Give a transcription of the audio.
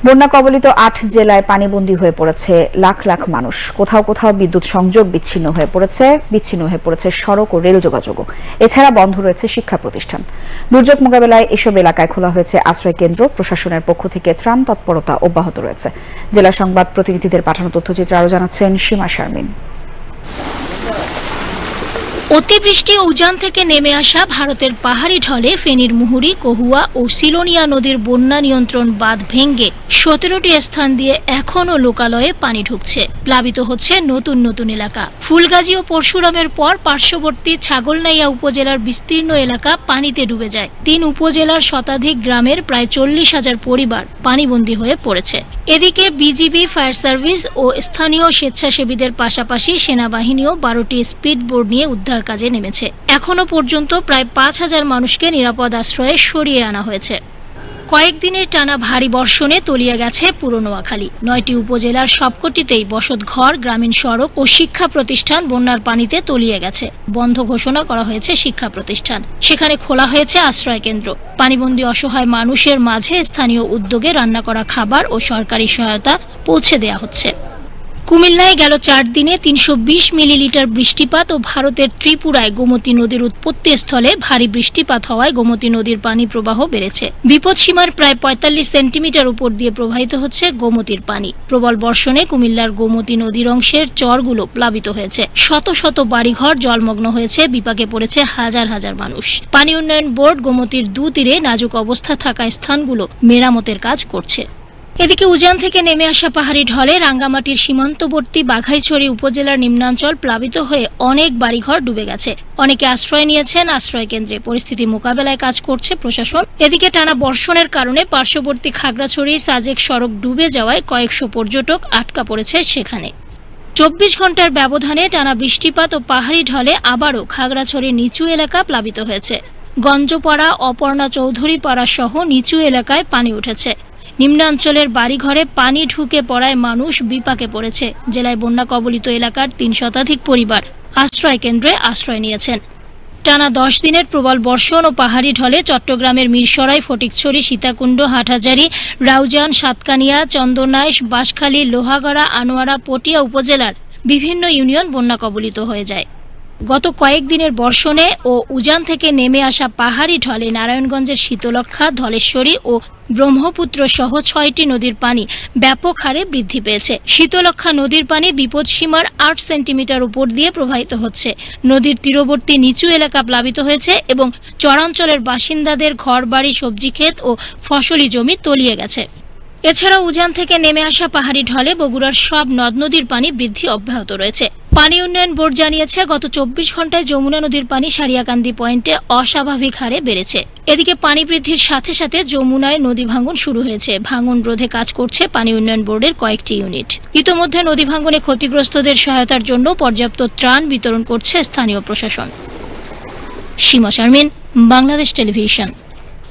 বন্যা কবলিত ৮ জেলায় পানিবন্দী হয়ে পড়েছে লাখ লাখ মানুষ। কোথাও কোথাও বিদ্যুৎ সংযোগ বিচ্ছিন্ন হয়ে পড়েছে সড়ক ও রেল যোগাযোগও। এছাড়া বন্ধ রয়েছে শিক্ষা প্রতিষ্ঠান। দুর্যোগ মোকাবেলায় এসব এলাকায় খোলা হয়েছে আশ্রয় কেন্দ্র। প্রশাসনের পক্ষ থেকে ত্রাণ তৎপরতা অব্যাহত রয়েছে। জেলা সংবাদ প্রতিনিধিদের পাঠানো তথ্যচিত্রে আরও জানাচ্ছেন সীমা শারমিন। অতিবৃষ্টি উজান থেকে নেমে আসা ভারতের পাহাড়ি ঢলে ফেনীর মুহুরী, কহুয়া ও সিলোনিয়া নদীর বন্যা নিয়ন্ত্রণ বাঁধ ভেঙে ১৭টি স্থান দিয়ে এখনও লোকালয়ে পানি ঢুকছে। প্লাবিত হচ্ছে নতুন নতুন এলাকা। ফুলগাজী ও পরশুরামের পর পার্শ্ববর্তী ছাগলনাইয়া উপজেলার বিস্তীর্ণ এলাকা পানিতে ডুবে যায়। ৩ উপজেলার শতাধিক গ্রামের প্রায় ৪০,০০০ পরিবার পানিবন্দী হয়ে পড়েছে। এদিকে বিজিবি, ফায়ার সার্ভিস ও স্থানীয় স্বেচ্ছাসেবীদের পাশাপাশি সেনাবাহিনীও ১২টি স্পিড বোট নিয়ে উদ্ধার কাজে নেমেছে। এখনো পর্যন্ত প্রায় ৫,০০০ মানুষকে নিরাপদ আশ্রয়ে সরিয়ে আনা হয়েছে। কয়েকদিনের টানা ভারী বর্ষণে তলিয়ে গেছে পুরো নোয়াখালী। ৯টি উপজেলার সবকটিতেই বসতঘর, গ্রামীণ সড়ক ও শিক্ষা প্রতিষ্ঠান বন্যার পানিতে তলিয়ে গেছে। বন্ধ ঘোষণা করা হয়েছে শিক্ষা প্রতিষ্ঠান। সেখানে খোলা হয়েছে আশ্রয় কেন্দ্র। পানিবন্দী অসহায় মানুষের মাঝে স্থানীয় উদ্যোগে রান্না করা খাবার ও সরকারি সহায়তা পৌঁছে দেওয়া হচ্ছে। কুমিল্লায় গেল ৪ দিনে ৩২০ মিলিলিটার বৃষ্টিপাত ও ভারতের ত্রিপুরায় গোমতী নদীর উৎপত্তি স্থলে ভারী বৃষ্টিপাত হওয়ায় গোমতী নদীর পানি প্রবাহ বেড়েছে। বিপদসীমার প্রায় ৪৫ সেন্টিমিটার উপর দিয়ে প্রবাহিত হচ্ছে গোমতীর পানি। প্রবল বর্ষণে কুমিল্লার গোমতী নদীর অংশের চরগুলো প্লাবিত হয়েছে। শত শত বাড়িঘর জলমগ্ন হয়েছে, বিপাকে পড়েছে হাজার হাজার মানুষ। পানি উন্নয়ন বোর্ড গোমতীর দুতীরে নাজুক অবস্থা থাকা স্থানগুলো মেরামতের কাজ করছে। এদিকে উজান থেকে নেমে আসা পাহাড়ি ঢলে রাঙ্গামাটির সীমান্তবর্তী বাঘাইছড়ি উপজেলার নিম্নাঞ্চল প্লাবিত হয়ে অনেক বাড়িঘর ডুবে গেছে। অনেকে আশ্রয় নিয়েছেন আশ্রয় কেন্দ্রে। পরিস্থিতি মোকাবেলায় কাজ করছে প্রশাসন। এদিকে টানা বর্ষণের কারণে পার্শ্ববর্তী খাগড়াছড়ি সাজেক সড়ক ডুবে যাওয়ায় কয়েকশো পর্যটক আটকা পড়েছে সেখানে। ২৪ ঘন্টার ব্যবধানে টানা বৃষ্টিপাত ও পাহাড়ি ঢলে আবারও খাগড়াছড়ির নিচু এলাকা প্লাবিত হয়েছে। গঞ্জপাড়া, অপর্ণা চৌধুরী পাড়া সহ নিচু এলাকায় পানি উঠেছে। নিম্নাঞ্চলের বাড়িঘরে পানি ঢুকে পড়ায় মানুষ বিপাকে পড়েছে। জেলায় বন্যা কবলিত এলাকার ৩ শতাধিক পরিবার আশ্রয় কেন্দ্রে আশ্রয় নিয়েছেন। টানা ১০ দিনের প্রবল বর্ষণ ও পাহাড়ি ঢলে চট্টগ্রামের মিরসরাই, ফটিকছড়ি, সীতাকুণ্ড, হাটহাজারী, রাউজান, সাতকানিয়া, চন্দনাইশ, বাঁশখালী, লোহাগড়া, আনোয়ারা, পটিয়া উপজেলার বিভিন্ন ইউনিয়ন বন্যা কবলিত হয়ে যায়। গত কয়েকদিনের বর্ষণে ও উজান থেকে নেমে আসা পাহাড়ি ঢলে নারায়ণগঞ্জের শীতলক্ষা, ধলেশ্বরী ও ব্রহ্মপুত্র সহ ৬টি নদীর পানি ব্যাপক হারে বৃদ্ধি পেয়েছে। শীতলক্ষা নদীর পানি বিপদসীমার ৮ সেন্টিমিটার উপর দিয়ে প্রবাহিত হচ্ছে। নদীর তীরবর্তী নিচু এলাকা প্লাবিত হয়েছে এবং চরাঞ্চলের বাসিন্দাদের ঘরবাড়ি, সবজি ক্ষেত ও ফসলি জমি তলিয়ে গেছে। এছাড়া উজান থেকে নেমে আসা পাহাড়ি ঢলে বগুড়ার সব নদ নদীর পানি বৃদ্ধি অব্যাহত রয়েছে। পানি উন্নয়ন বোর্ড জানিয়েছে, গত ২৪ ঘন্টায় যমুনা নদীর পানি সারিয়াকান্দি পয়েন্টে অস্বাভাবিক হারে বেড়েছে। এদিকে পানি বৃদ্ধির সাথে সাথে যমুনায় নদী ভাঙন শুরু হয়েছে। ভাঙন রোধে কাজ করছে পানি উন্নয়ন বোর্ডের কয়েকটি ইউনিট। ইতোমধ্যে নদী ভাঙনে ক্ষতিগ্রস্তদের সহায়তার জন্য পর্যাপ্ত ত্রাণ বিতরণ করছে স্থানীয় প্রশাসন। সীমা শারমিন, বাংলাদেশ টেলিভিশন।